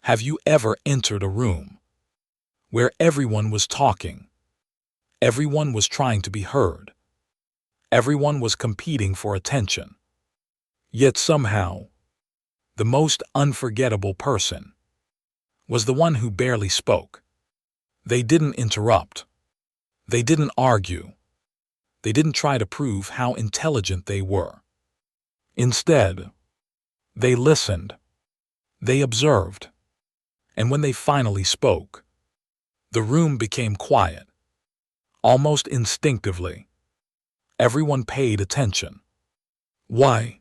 Have you ever entered a room where everyone was talking, everyone was trying to be heard, everyone was competing for attention, yet somehow, the most unforgettable person was the one who barely spoke? They didn't interrupt. They didn't argue. They didn't try to prove how intelligent they were. Instead, they listened. They observed. And when they finally spoke, the room became quiet. Almost instinctively, everyone paid attention. Why?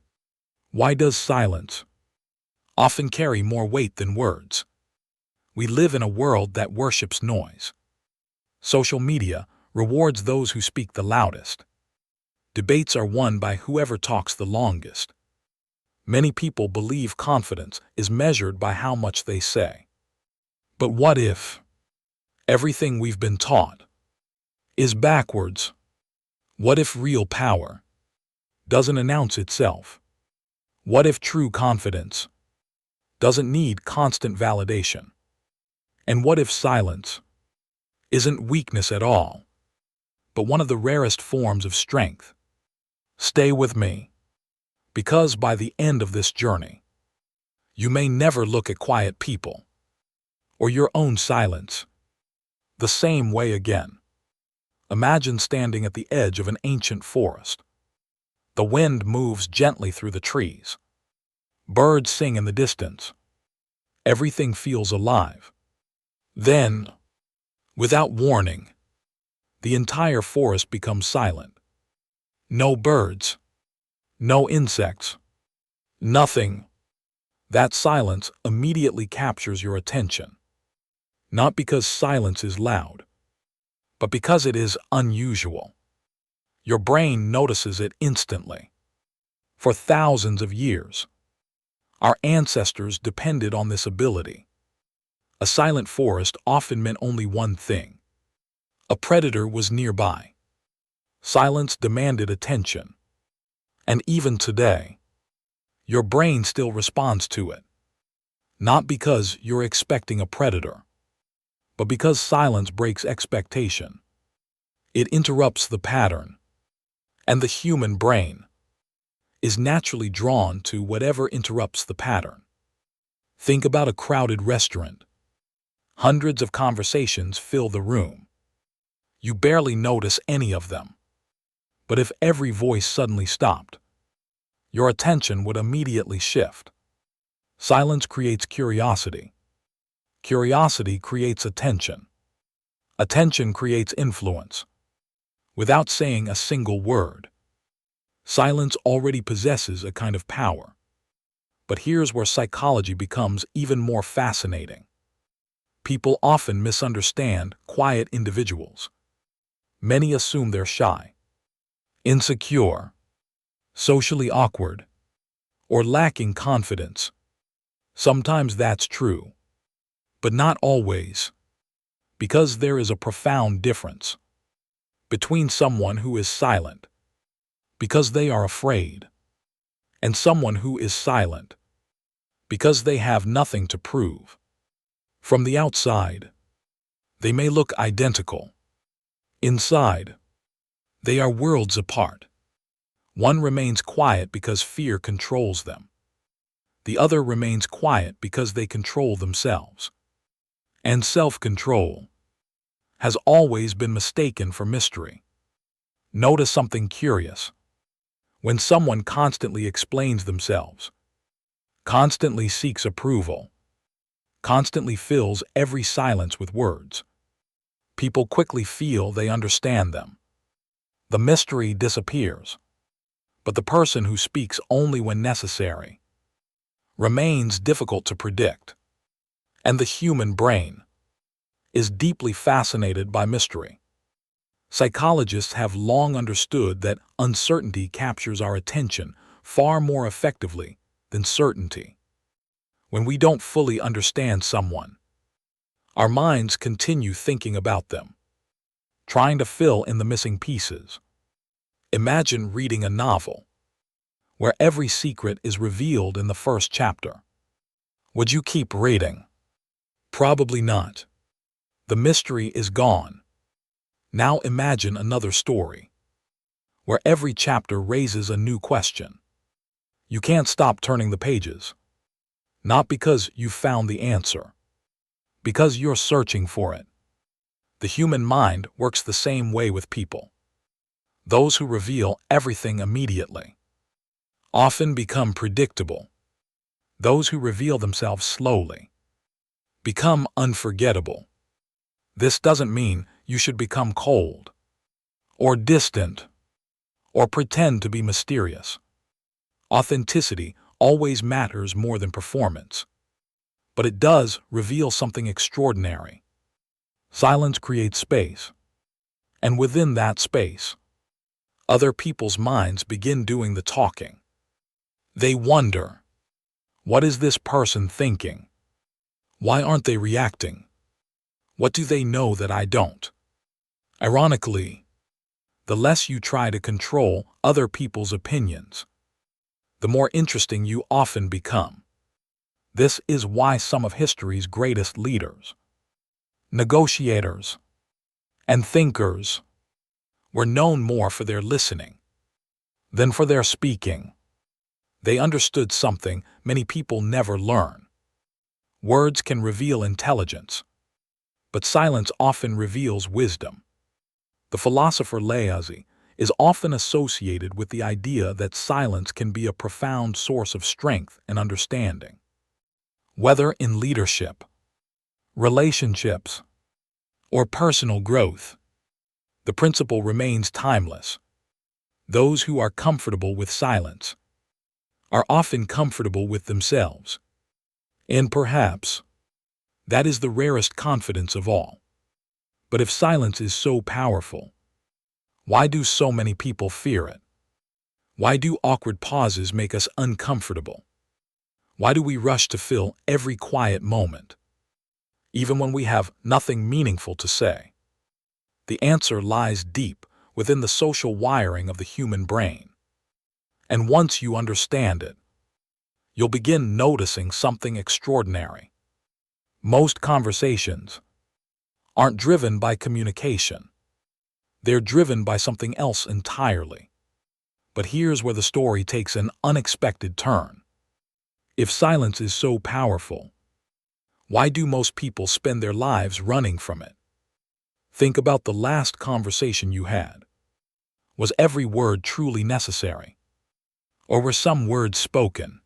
Why does silence often carry more weight than words? We live in a world that worships noise. Social media rewards those who speak the loudest. Debates are won by whoever talks the longest. Many people believe confidence is measured by how much they say. But what if everything we've been taught is backwards? What if real power doesn't announce itself? What if true confidence doesn't need constant validation? And what if silence isn't weakness at all, but one of the rarest forms of strength? Stay with me, because by the end of this journey, you may never look at quiet people or your own silence the same way again. Imagine standing at the edge of an ancient forest. The wind moves gently through the trees. Birds sing in the distance. Everything feels alive. Then, without warning, the entire forest becomes silent. No birds, no insects, nothing. That silence immediately captures your attention. Not because silence is loud, but because it is unusual. Your brain notices it instantly. For thousands of years, our ancestors depended on this ability. A silent forest often meant only one thing: a predator was nearby. Silence demanded attention. And even today, your brain still responds to it. Not because you're expecting a predator, but because silence breaks expectation. It interrupts the pattern. And the human brain is naturally drawn to whatever interrupts the pattern. Think about a crowded restaurant. Hundreds of conversations fill the room. You barely notice any of them. But if every voice suddenly stopped, your attention would immediately shift. Silence creates curiosity. Curiosity creates attention. Attention creates influence. Without saying a single word, silence already possesses a kind of power. But here's where psychology becomes even more fascinating. People often misunderstand quiet individuals. Many assume they're shy, insecure, socially awkward, or lacking confidence. Sometimes that's true, but not always, because there is a profound difference between someone who is silent because they are afraid and someone who is silent because they have nothing to prove. From the outside, they may look identical. Inside, they are worlds apart. One remains quiet because fear controls them. The other remains quiet because they control themselves. And self-control has always been mistaken for mystery. Notice something curious. When someone constantly explains themselves, constantly seeks approval, constantly fills every silence with words, people quickly feel they understand them. The mystery disappears, but the person who speaks only when necessary remains difficult to predict. And the human brain is deeply fascinated by mystery. Psychologists have long understood that uncertainty captures our attention far more effectively than certainty. When we don't fully understand someone, our minds continue thinking about them, trying to fill in the missing pieces. Imagine reading a novel where every secret is revealed in the first chapter. Would you keep reading? Probably not. The mystery is gone. Now imagine another story, where every chapter raises a new question. You can't stop turning the pages. Not because you've found the answer, because you're searching for it. The human mind works the same way with people. Those who reveal everything immediately often become predictable. Those who reveal themselves slowly become unforgettable. This doesn't mean you should become cold, or distant, or pretend to be mysterious. Authenticity always matters more than performance. But it does reveal something extraordinary. Silence creates space. And within that space, other people's minds begin doing the talking. They wonder, what is this person thinking? Why aren't they reacting? What do they know that I don't? Ironically, the less you try to control other people's opinions, the more interesting you often become. This is why some of history's greatest leaders, negotiators, and thinkers were known more for their listening than for their speaking. They understood something many people never learn. Words can reveal intelligence, but silence often reveals wisdom. The philosopher Laozi is often associated with the idea that silence can be a profound source of strength and understanding. Whether in leadership, relationships, or personal growth, the principle remains timeless. Those who are comfortable with silence are often comfortable with themselves. And perhaps that is the rarest confidence of all. But if silence is so powerful, why do so many people fear it? Why do awkward pauses make us uncomfortable? Why do we rush to fill every quiet moment, even when we have nothing meaningful to say? The answer lies deep within the social wiring of the human brain. And once you understand it, you'll begin noticing something extraordinary. Most conversations aren't driven by communication. They're driven by something else entirely. But here's where the story takes an unexpected turn. If silence is so powerful, why do most people spend their lives running from it? Think about the last conversation you had. Was every word truly necessary? Or were some words spoken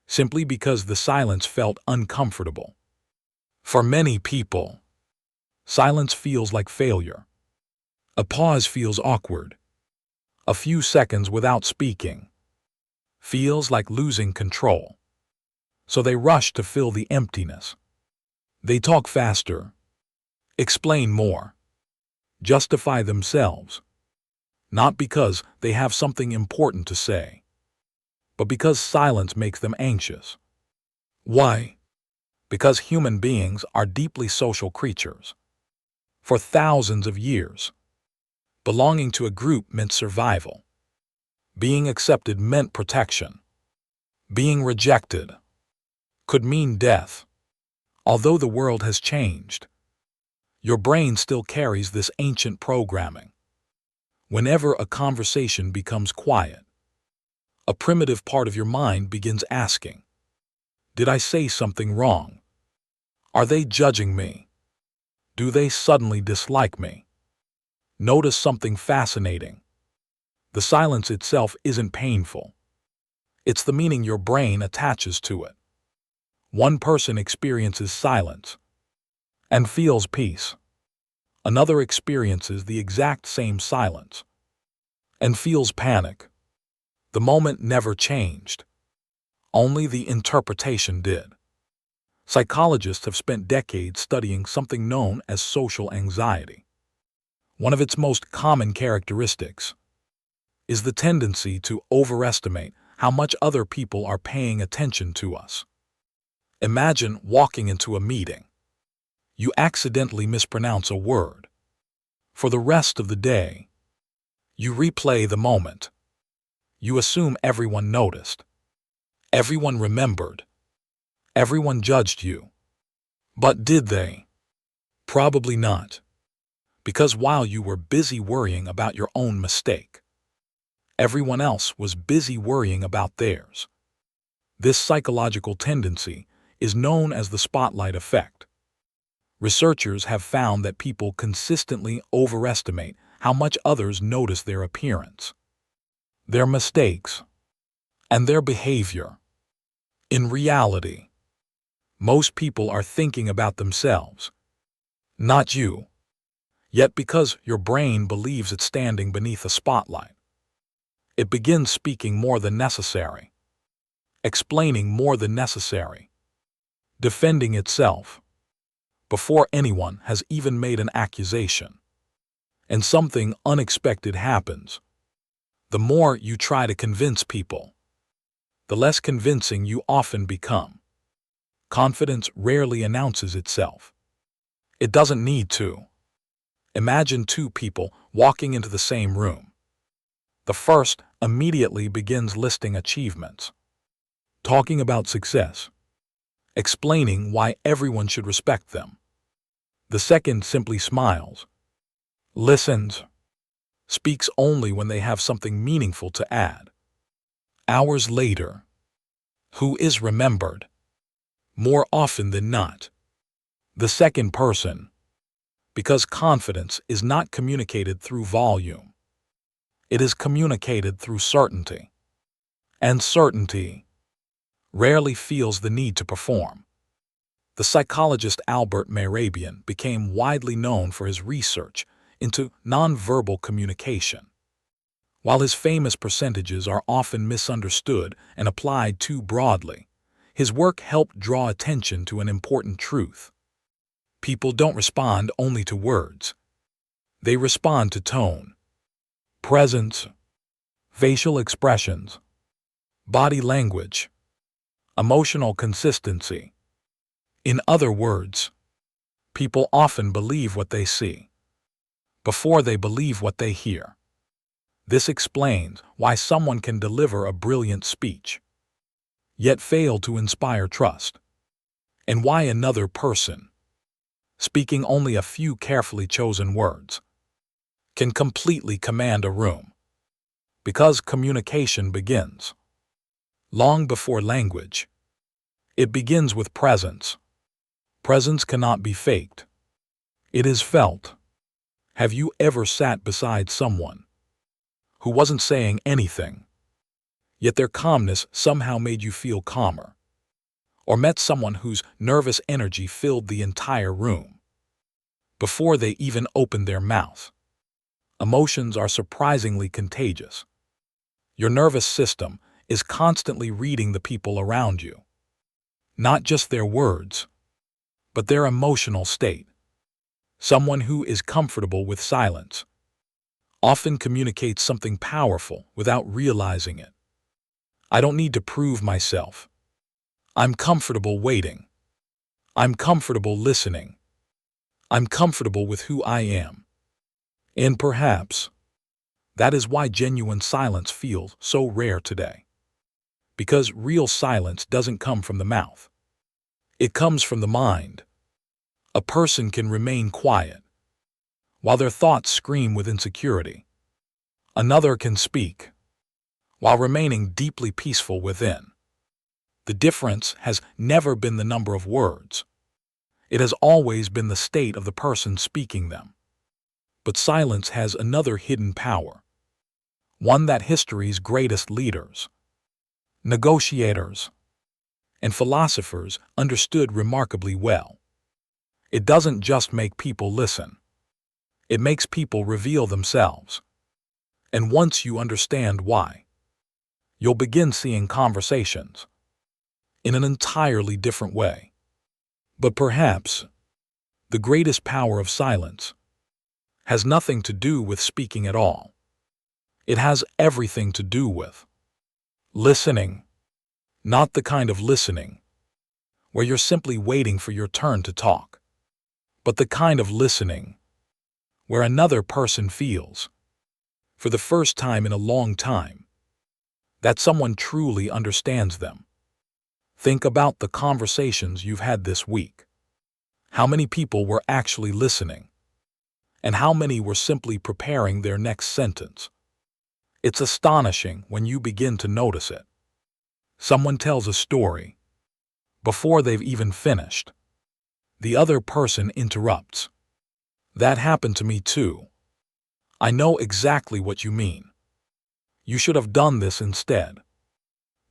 simply because the silence felt uncomfortable? For many people, silence feels like failure. A pause feels awkward. A few seconds without speaking feels like losing control. So they rush to fill the emptiness. They talk faster, explain more, justify themselves, not because they have something important to say, but because silence makes them anxious. Why? Because human beings are deeply social creatures. For thousands of years, belonging to a group meant survival. Being accepted meant protection. Being rejected could mean death. Although the world has changed, your brain still carries this ancient programming. Whenever a conversation becomes quiet, a primitive part of your mind begins asking, did I say something wrong? Are they judging me? Do they suddenly dislike me? Notice something fascinating. The silence itself isn't painful. It's the meaning your brain attaches to it. One person experiences silence and feels peace. Another experiences the exact same silence and feels panic. The moment never changed. Only the interpretation did. Psychologists have spent decades studying something known as social anxiety. One of its most common characteristics is the tendency to overestimate how much other people are paying attention to us. Imagine walking into a meeting. You accidentally mispronounce a word. For the rest of the day, you replay the moment. You assume everyone noticed. Everyone remembered. Everyone judged you. But did they? Probably not. Because while you were busy worrying about your own mistake, everyone else was busy worrying about theirs. This psychological tendency is known as the spotlight effect. Researchers have found that people consistently overestimate how much others notice their appearance, their mistakes, and their behavior. In reality, most people are thinking about themselves, not you. Yet because your brain believes it's standing beneath a spotlight, it begins speaking more than necessary, explaining more than necessary, defending itself before anyone has even made an accusation. And something unexpected happens. The more you try to convince people, the less convincing you often become. Confidence rarely announces itself. It doesn't need to. Imagine two people walking into the same room. The first immediately begins listing achievements, talking about success, explaining why everyone should respect them. The second simply smiles, listens, speaks only when they have something meaningful to add. Hours later, who is remembered? More often than not, the second person, because confidence is not communicated through volume. It is communicated through certainty. And certainty rarely feels the need to perform. The psychologist Albert Mehrabian became widely known for his research into nonverbal communication. While his famous percentages are often misunderstood and applied too broadly, his work helped draw attention to an important truth. People don't respond only to words. They respond to tone, presence, facial expressions, body language, emotional consistency. In other words, people often believe what they see before they believe what they hear. This explains why someone can deliver a brilliant speech, yet fail to inspire trust, and why another person, speaking only a few carefully chosen words, can completely command a room. Because communication begins long before language. It begins with presence. Presence cannot be faked. It is felt. Have you ever sat beside someone who wasn't saying anything, yet their calmness somehow made you feel calmer? Or met someone whose nervous energy filled the entire room before they even opened their mouth? Emotions are surprisingly contagious. Your nervous system is constantly reading the people around you, not just their words, but their emotional state. Someone who is comfortable with silence often communicates something powerful without realizing it. I don't need to prove myself. I'm comfortable waiting. I'm comfortable listening. I'm comfortable with who I am. And perhaps that is why genuine silence feels so rare today. Because real silence doesn't come from the mouth. It comes from the mind. A person can remain quiet while their thoughts scream with insecurity. Another can speak while remaining deeply peaceful within. The difference has never been the number of words. It has always been the state of the person speaking them. But silence has another hidden power, one that history's greatest leaders, negotiators, and philosophers understood remarkably well. It doesn't just make people listen. It makes people reveal themselves. And once you understand why, you'll begin seeing conversations in an entirely different way. But perhaps the greatest power of silence has nothing to do with speaking at all. It has everything to do with listening, not the kind of listening where you're simply waiting for your turn to talk, but the kind of listening where another person feels, for the first time in a long time, that someone truly understands them. Think about the conversations you've had this week. How many people were actually listening? And how many were simply preparing their next sentence? It's astonishing when you begin to notice it. Someone tells a story. Before they've even finished, the other person interrupts. That happened to me too. I know exactly what you mean. You should have done this instead.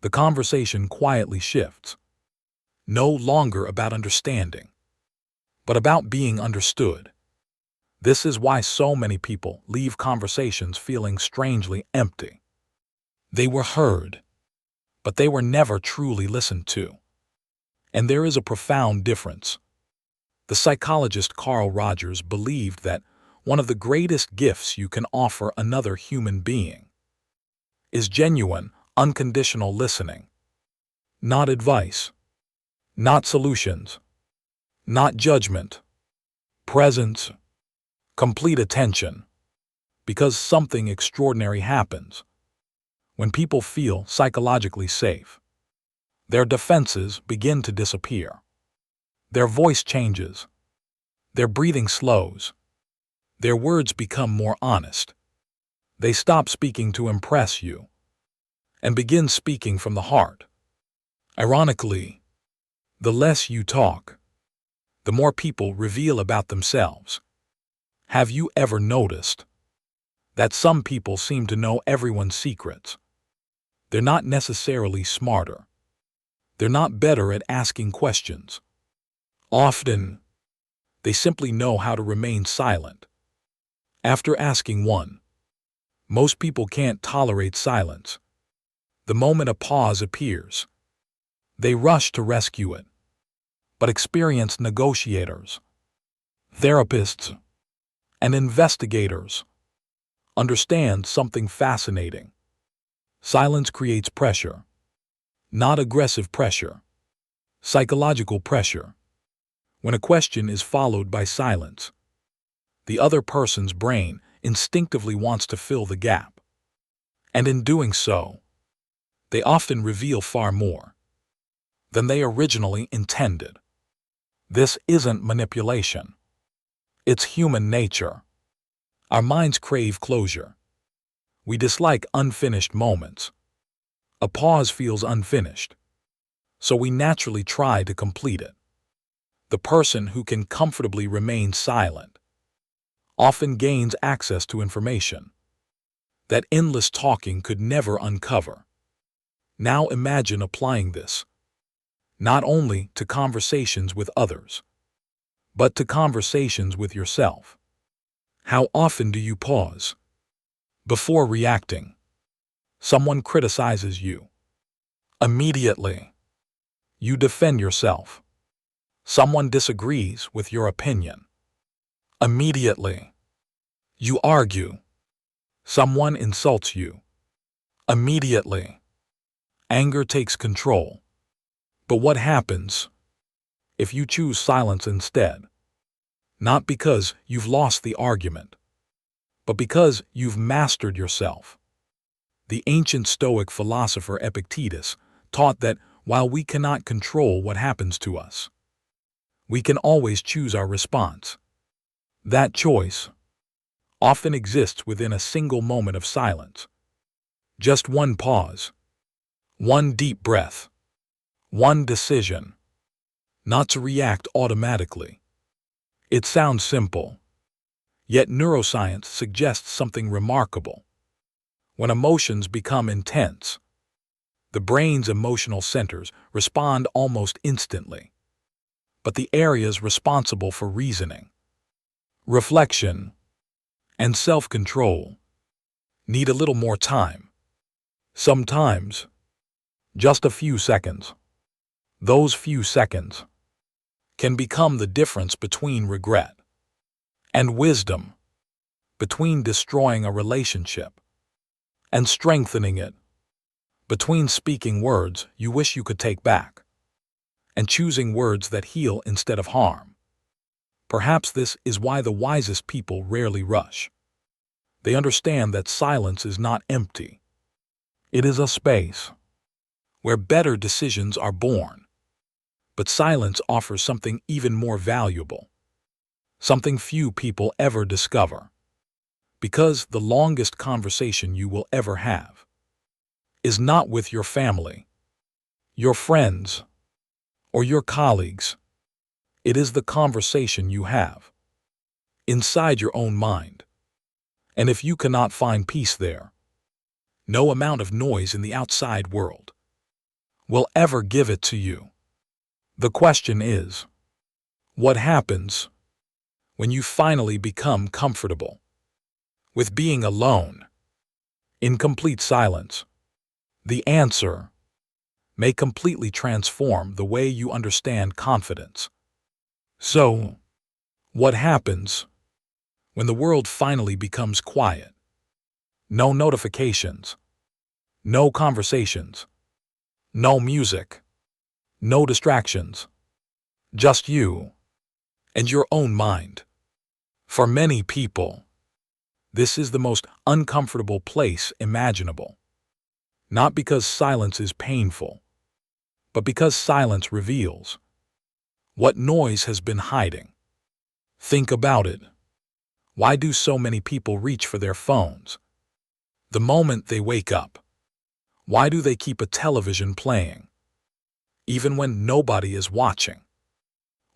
The conversation quietly shifts. No longer about understanding, but about being understood. This is why so many people leave conversations feeling strangely empty. They were heard, but they were never truly listened to. And there is a profound difference. The psychologist Carl Rogers believed that one of the greatest gifts you can offer another human being is genuine, unconditional listening. Not advice, not solutions, not judgment, presence, complete attention. Because something extraordinary happens when people feel psychologically safe. Their defenses begin to disappear. Their voice changes. Their breathing slows. Their words become more honest. They stop speaking to impress you and begin speaking from the heart. Ironically, the less you talk, the more people reveal about themselves. Have you ever noticed that some people seem to know everyone's secrets? They're not necessarily smarter. They're not better at asking questions. Often, they simply know how to remain silent. After asking one, most people can't tolerate silence. The moment a pause appears, they rush to rescue it. But experienced negotiators, therapists, and investigators understand something fascinating. Silence creates pressure, not aggressive pressure, psychological pressure. When a question is followed by silence, the other person's brain instinctively wants to fill the gap. And in doing so, they often reveal far more than they originally intended. This isn't manipulation. It's human nature. Our minds crave closure. We dislike unfinished moments. A pause feels unfinished, so we naturally try to complete it. The person who can comfortably remain silent often gains access to information that endless talking could never uncover. Now imagine applying this not only to conversations with others, but to conversations with yourself. How often do you pause before reacting? Someone criticizes you. Immediately, you defend yourself. Someone disagrees with your opinion. Immediately, you argue. Someone insults you. Immediately, anger takes control. But what happens if you choose silence instead? Not because you've lost the argument, but because you've mastered yourself. The ancient Stoic philosopher Epictetus taught that while we cannot control what happens to us, we can always choose our response. That choice often exists within a single moment of silence. Just one pause, one deep breath, one decision, not to react automatically. It sounds simple, yet neuroscience suggests something remarkable. When emotions become intense, the brain's emotional centers respond almost instantly. But the areas responsible for reasoning, reflection, and self-control need a little more time. Sometimes, just a few seconds. Those few seconds can become the difference between regret and wisdom, between destroying a relationship and strengthening it, between speaking words you wish you could take back and choosing words that heal instead of harm. Perhaps this is why the wisest people rarely rush. They understand that silence is not empty. It is a space where better decisions are born. But silence offers something even more valuable, something few people ever discover. Because the longest conversation you will ever have is not with your family, your friends, or your colleagues. It is the conversation you have inside your own mind. And if you cannot find peace there, no amount of noise in the outside world will ever give it to you. The question is, what happens when you finally become comfortable with being alone, in complete silence? The answer may completely transform the way you understand confidence. So, what happens when the world finally becomes quiet? No notifications, no conversations, no music, no distractions, just you and your own mind. For many people, this is the most uncomfortable place imaginable. Not because silence is painful, but because silence reveals what noise has been hiding. Think about it. Why do so many people reach for their phones the moment they wake up? Why do they keep a television playing, even when nobody is watching?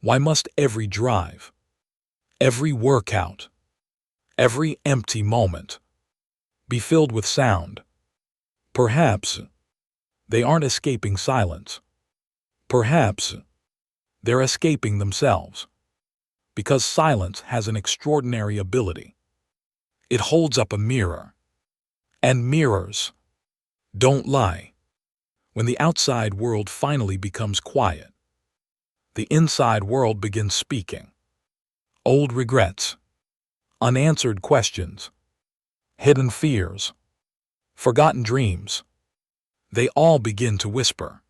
Why must every drive, every workout, every empty moment be filled with sound? Perhaps they aren't escaping silence. Perhaps they're escaping themselves. Because silence has an extraordinary ability. It holds up a mirror. And mirrors don't lie. When the outside world finally becomes quiet, the inside world begins speaking. Old regrets, unanswered questions, hidden fears, forgotten dreams, they all begin to whisper.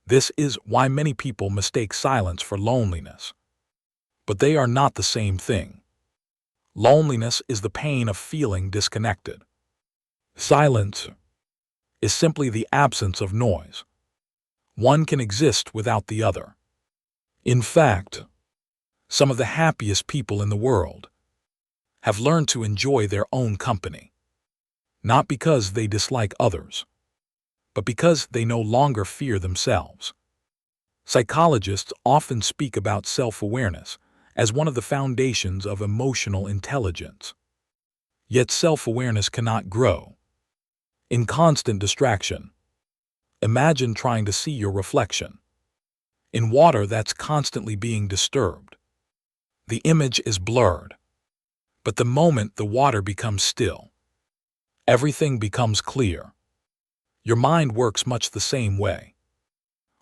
This is why many people mistake silence for loneliness. But they are not the same thing. Loneliness is the pain of feeling disconnected. Silence is simply the absence of noise. One can exist without the other. In fact, some of the happiest people in the world have learned to enjoy their own company, not because they dislike others, but because they no longer fear themselves. Psychologists often speak about self-awareness as one of the foundations of emotional intelligence. Yet self-awareness cannot grow in constant distraction. Imagine trying to see your reflection in water that's constantly being disturbed. The image is blurred, but the moment the water becomes still, everything becomes clear. Your mind works much the same way.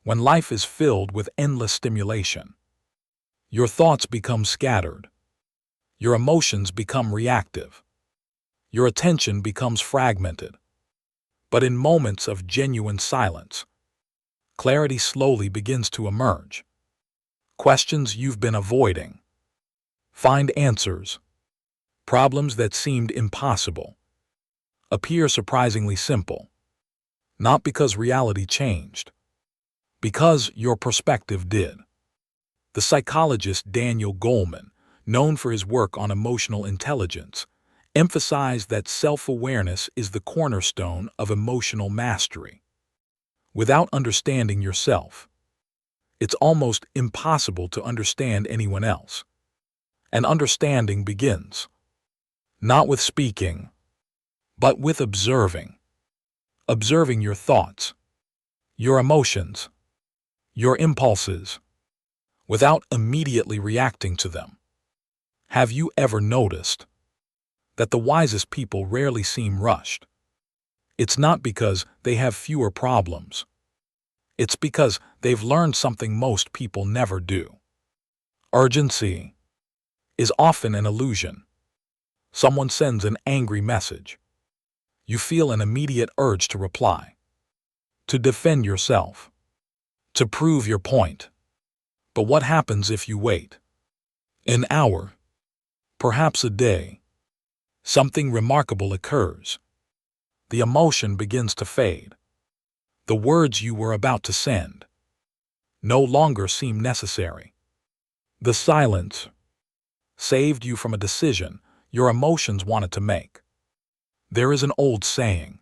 When life is filled with endless stimulation, your thoughts become scattered, your emotions become reactive, your attention becomes fragmented. But in moments of genuine silence, clarity slowly begins to emerge. Questions you've been avoiding find answers. Problems that seemed impossible appear surprisingly simple. Not because reality changed, because your perspective did. The psychologist Daniel Goleman, known for his work on emotional intelligence, emphasized that self-awareness is the cornerstone of emotional mastery. Without understanding yourself, it's almost impossible to understand anyone else. And understanding begins not with speaking, but with observing. Observing your thoughts, your emotions, your impulses, without immediately reacting to them. Have you ever noticed that the wisest people rarely seem rushed? It's not because they have fewer problems. It's because they've learned something most people never do. Urgency is often an illusion. Someone sends an angry message. You feel an immediate urge to reply, to defend yourself, to prove your point. But what happens if you wait? An hour, perhaps a day. Something remarkable occurs. The emotion begins to fade. The words you were about to send no longer seem necessary. The silence saved you from a decision your emotions wanted to make. There is an old saying,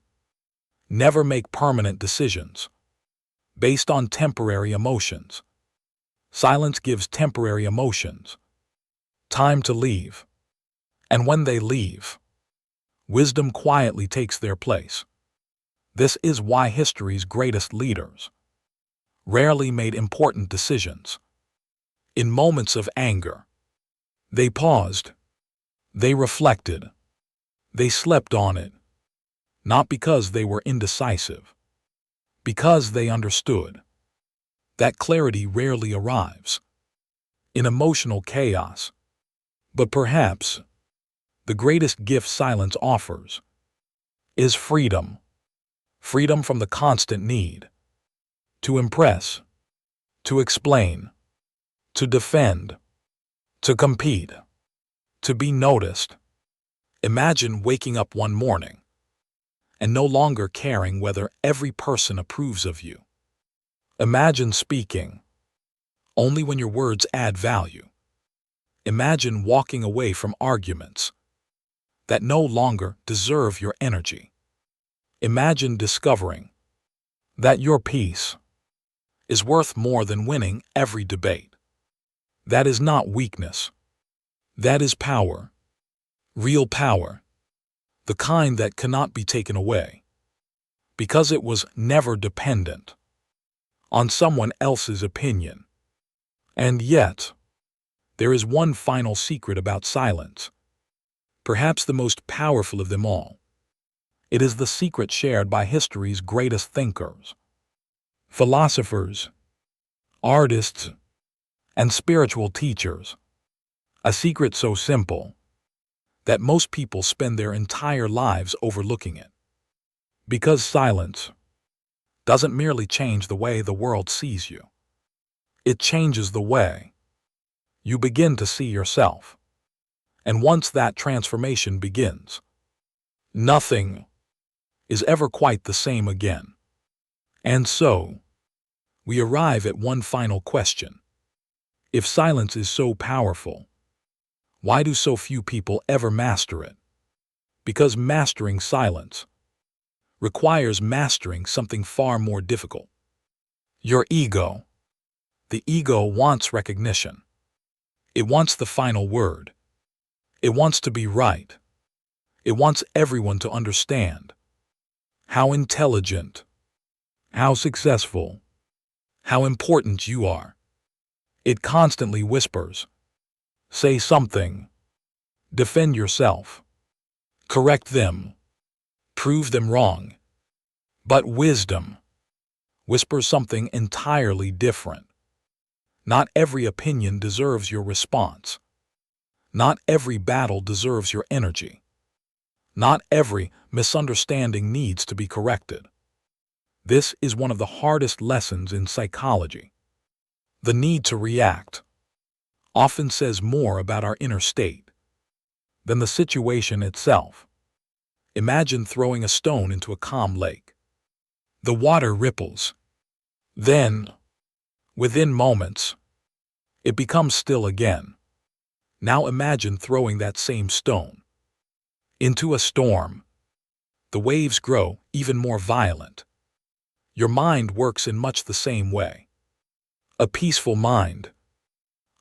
never make permanent decisions based on temporary emotions. Silence gives temporary emotions time to leave, and when they leave, wisdom quietly takes their place. This is why history's greatest leaders rarely made important decisions. In moments of anger, they paused, they reflected, they slept on it, not because they were indecisive, because they understood that clarity rarely arrives in emotional chaos. But perhaps the greatest gift silence offers is freedom. Freedom from the constant need to impress, to explain, to defend, to compete, to be noticed. Imagine waking up one morning and no longer caring whether every person approves of you. Imagine speaking only when your words add value. Imagine walking away from arguments that no longer deserve your energy. Imagine discovering that your peace is worth more than winning every debate. That is not weakness. That is power. Real power. The kind that cannot be taken away, because it was never dependent on someone else's opinion. And yet, there is one final secret about silence, perhaps the most powerful of them all. It is the secret shared by history's greatest thinkers, philosophers, artists, and spiritual teachers. A secret so simple that most people spend their entire lives overlooking it. Because silence doesn't merely change the way the world sees you. It changes the way you begin to see yourself. And once that transformation begins, nothing is ever quite the same again. And so, we arrive at one final question. If silence is so powerful, why do so few people ever master it? Because mastering silence requires mastering something far more difficult. Your ego. The ego wants recognition. It wants the final word. It wants to be right. It wants everyone to understand how intelligent, how successful, how important you are. It constantly whispers, say something, defend yourself, correct them, prove them wrong. But wisdom whispers something entirely different. Not every opinion deserves your response. Not every battle deserves your energy. Not every misunderstanding needs to be corrected. This is one of the hardest lessons in psychology. The need to react often says more about our inner state than the situation itself. Imagine throwing a stone into a calm lake. The water ripples. Then, within moments, it becomes still again. Now imagine throwing that same stone into a storm. The waves grow even more violent. Your mind works in much the same way. A peaceful mind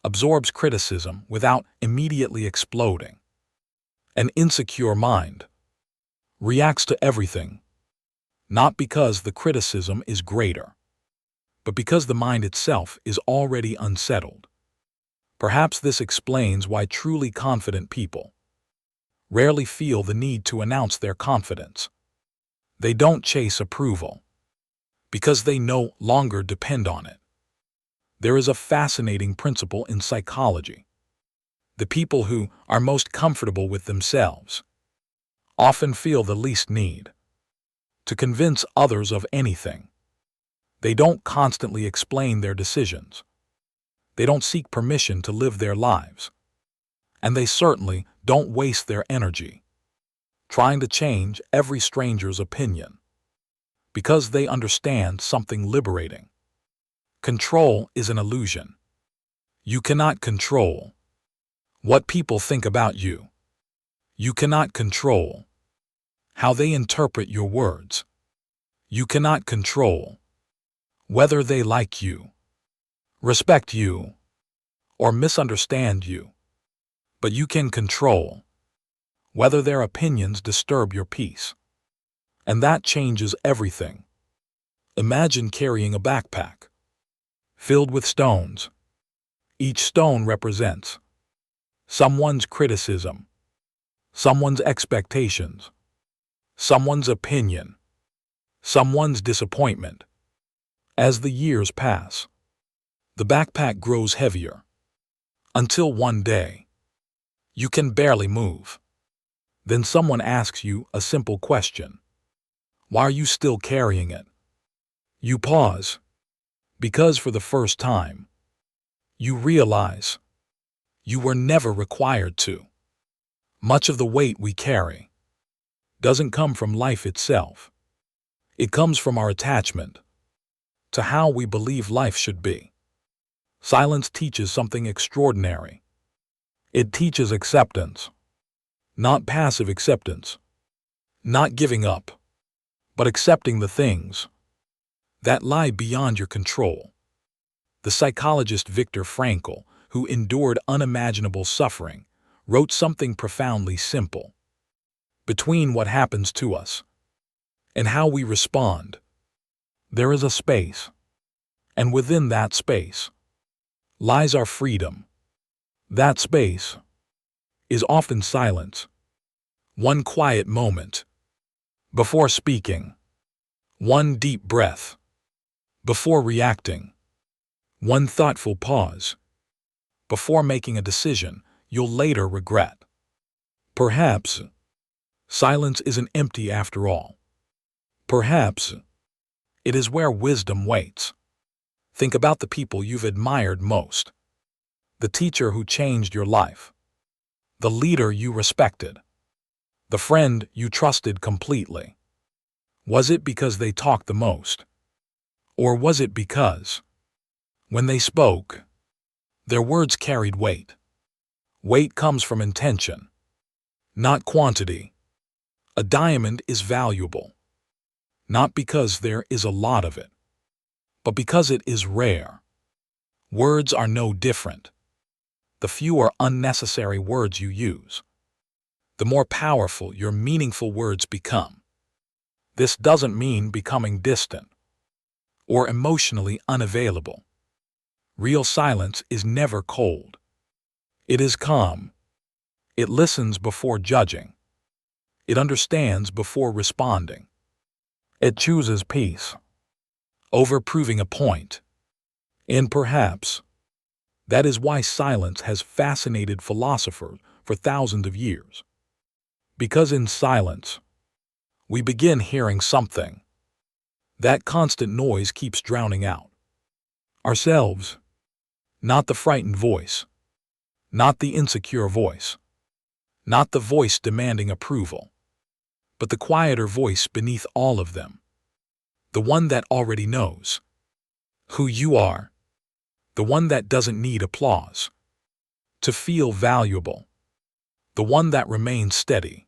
absorbs criticism without immediately exploding. An insecure mind reacts to everything, not because the criticism is greater, but because the mind itself is already unsettled. Perhaps this explains why truly confident people rarely feel the need to announce their confidence. They don't chase approval because they no longer depend on it. There is a fascinating principle in psychology. The people who are most comfortable with themselves often feel the least need to convince others of anything. They don't constantly explain their decisions. They don't seek permission to live their lives. And they certainly don't waste their energy trying to change every stranger's opinion, because they understand something liberating. Control is an illusion. You cannot control what people think about you. You cannot control how they interpret your words. You cannot control whether they like you, respect you, or misunderstand you. But you can control whether their opinions disturb your peace. And that changes everything. Imagine carrying a backpack filled with stones. Each stone represents someone's criticism, someone's expectations, someone's opinion, someone's disappointment. As the years pass, the backpack grows heavier, until one day, you can barely move. Then someone asks you a simple question. Why are you still carrying it? You pause, because for the first time, you realize you were never required to. Much of the weight we carry doesn't come from life itself. It comes from our attachment to how we believe life should be. Silence teaches something extraordinary. It teaches acceptance, not passive acceptance, not giving up, but accepting the things that lie beyond your control. The psychologist Viktor Frankl, who endured unimaginable suffering, wrote something profoundly simple. Between what happens to us and how we respond, there is a space, and within that space lies our freedom. That space is often silence. One quiet moment before speaking, one deep breath before reacting, one thoughtful pause before making a decision you'll later regret. Perhaps silence isn't empty after all. Perhaps it is where wisdom waits. Think about the people you've admired most. The teacher who changed your life. The leader you respected. The friend you trusted completely. Was it because they talked the most? Or was it because, when they spoke, their words carried weight? Weight comes from intention, not quantity. A diamond is valuable, not because there is a lot of it, but because it is rare. Words are no different. The fewer unnecessary words you use, the more powerful your meaningful words become. This doesn't mean becoming distant or emotionally unavailable. Real silence is never cold. It is calm. It listens before judging. It understands before responding. It chooses peace over proving a point. And perhaps that is why silence has fascinated philosophers for thousands of years. Because in silence, we begin hearing something that constant noise keeps drowning out. Ourselves, not the frightened voice, not the insecure voice, not the voice demanding approval, but the quieter voice beneath all of them. The one that already knows who you are. The one that doesn't need applause to feel valuable. The one that remains steady,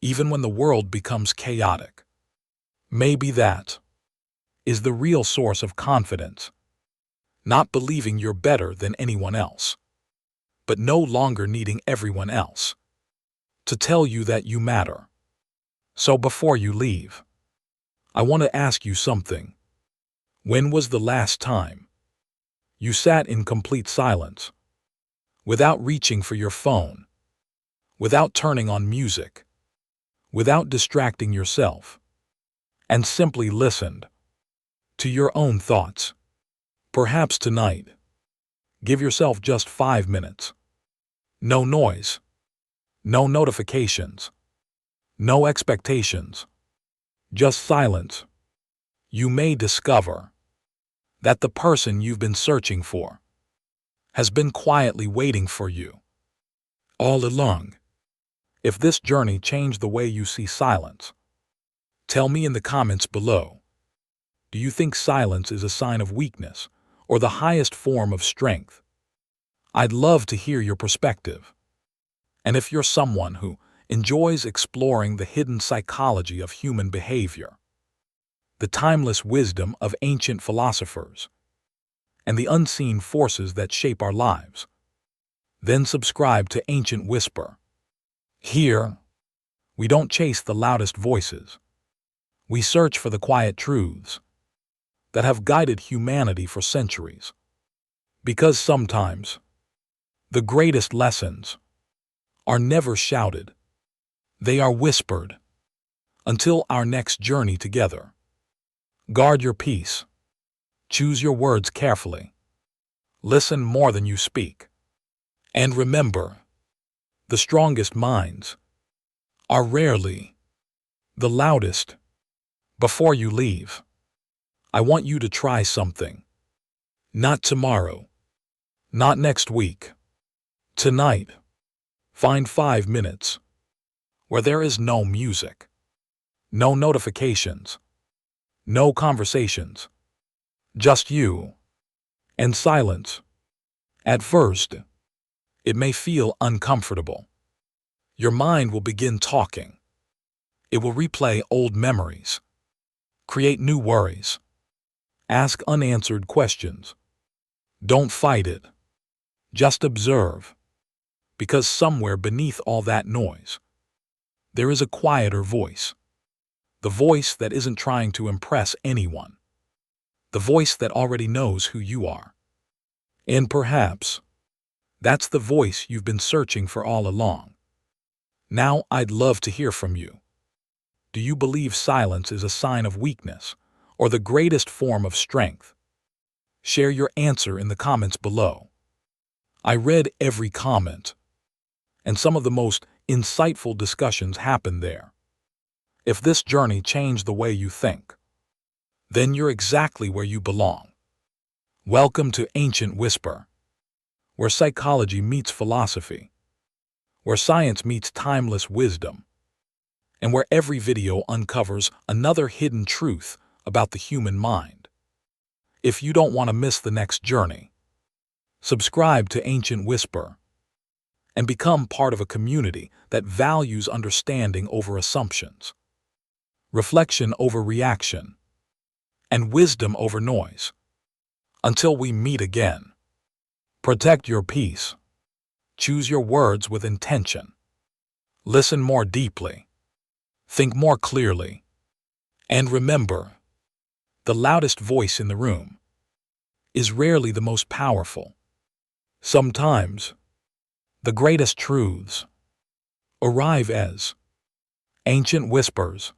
even when the world becomes chaotic. Maybe that is the real source of confidence. Not believing you're better than anyone else, but no longer needing everyone else to tell you that you matter. So before you leave, I want to ask you something. When was the last time you sat in complete silence, without reaching for your phone, without turning on music, without distracting yourself, and simply listened to your own thoughts? Perhaps tonight, give yourself just 5 minutes. No noise, no notifications, no expectations, just silence. You may discover that the person you've been searching for has been quietly waiting for you all along. If this journey changed the way you see silence, tell me in the comments below. Do you think silence is a sign of weakness or the highest form of strength? I'd love to hear your perspective. And if you're someone who enjoys exploring the hidden psychology of human behavior, the timeless wisdom of ancient philosophers, and the unseen forces that shape our lives, then subscribe to Ancient Whisper. Here, we don't chase the loudest voices. We search for the quiet truths that have guided humanity for centuries. Because sometimes, the greatest lessons are never shouted. They are whispered. Until our next journey together, guard your peace. Choose your words carefully. Listen more than you speak. And remember, the strongest minds are rarely the loudest. Before you leave, I want you to try something. Not tomorrow. Not next week. Tonight. Find 5 minutes where there is no music, no notifications, no conversations, just you and silence. At first, it may feel uncomfortable. Your mind will begin talking. It will replay old memories, create new worries, ask unanswered questions. Don't fight it. Just observe. Because somewhere beneath all that noise, there is a quieter voice. The voice that isn't trying to impress anyone. The voice that already knows who you are. And perhaps, that's the voice you've been searching for all along. Now I'd love to hear from you. Do you believe silence is a sign of weakness or the greatest form of strength? Share your answer in the comments below. I read every comment, and some of the most insightful discussions happen there. If this journey changed the way you think, then you're exactly where you belong. Welcome to Ancient Whisper, where psychology meets philosophy, where science meets timeless wisdom, and where every video uncovers another hidden truth about the human mind. If you don't want to miss the next journey, subscribe to Ancient Whisper and become part of a community that values understanding over assumptions, reflection over reaction, and wisdom over noise. Until we meet again, protect your peace. Choose your words with intention. Listen more deeply. Think more clearly. And remember, the loudest voice in the room is rarely the most powerful. Sometimes, the greatest truths arrive as ancient whispers.